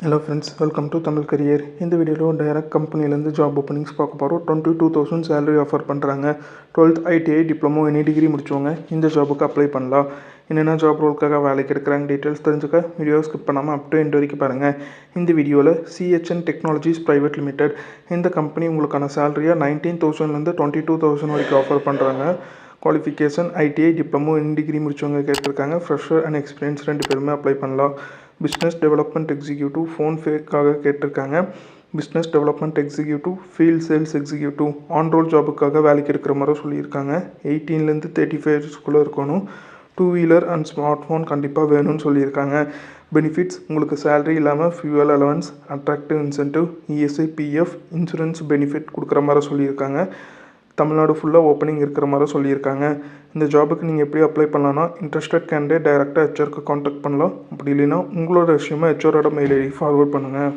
Hello friends, welcome to Tamil Career. இந்த வீடியோவில் direct கம்பெனிலேருந்து ஜாப் ஓப்பனிங்ஸ் பார்க்க போகிறோம். 22,000 சேலரி ஆஃபர் பண்ணுறாங்க. 12th ITI diploma any degree முடிச்சவங்க இந்த ஜாபுக்கு அப்ளை பண்ணலாம். என்னென்ன ஜாப் ரோலுக்காக வேலைக்கு எடுக்கிறாங்க டீட்டெயில்ஸ் தெரிஞ்சுக்க வீடியோ ஸ்கிப் பண்ணாமல் அப் டு எண்ட் வரைக்கும் பாருங்கள். இந்த வீடியோவில் CHN டெக்னாலஜிஸ் பிரைவேட் லிமிடெட் இந்த கம்பெனி உங்களுக்கான சேலரியாக 19,000லேருந்து 22,000 வரைக்கும் ஆஃபர் பண்ணுறாங்க. Qualification ITI diploma any degree முடிச்சவங்க கேட்டிருக்காங்க. ஃப்ரெஷர் அண்ட் எக்ஸ்பீரியன்ஸ் 2 பேருமே அப்ளை பண்ணலாம். பிஸ்னஸ் டெவலப்மெண்ட் எக்ஸிக்யூட்டிவ் ஃபோன்ஃபேக்காக கேட்டிருக்காங்க. Business development executive field sales executive on role ஜாபுக்காக வேலைக்கு எடுக்கிற மாதிரி சொல்லியிருக்காங்க. 18லேருந்து 35 இயர்ஸ்க்குள்ளே இருக்கணும். 2 வீலர் அண்ட் ஸ்மார்ட் ஃபோன் கண்டிப்பாக வேணும்னு சொல்லியிருக்காங்க. பெனிஃபிட்ஸ் உங்களுக்கு சேலரி இல்லாமல் fuel allowance, attractive incentive, ESI, PF, insurance benefit கொடுக்குற மாதிரி சொல்லியிருக்காங்க. தமிழ்நாடு ஃபுல்லாக ஓப்பனிங் இருக்கிற மாதிரி சொல்லியிருக்காங்க. இந்த ஜாபுக்கு நீங்கள் எப்படி அப்ளை பண்ணலான்னா, இன்ட்ரெஸ்டட் கேண்டிடேட் டைரெக்டாக HRக்கு காண்டாக்ட் பண்ணலாம். அப்படி இல்லைன்னா உங்களோட ரெஸ்யூமை HRோட மெயில் ஐடி ஃபார்வர்ட் பண்ணுங்கள்.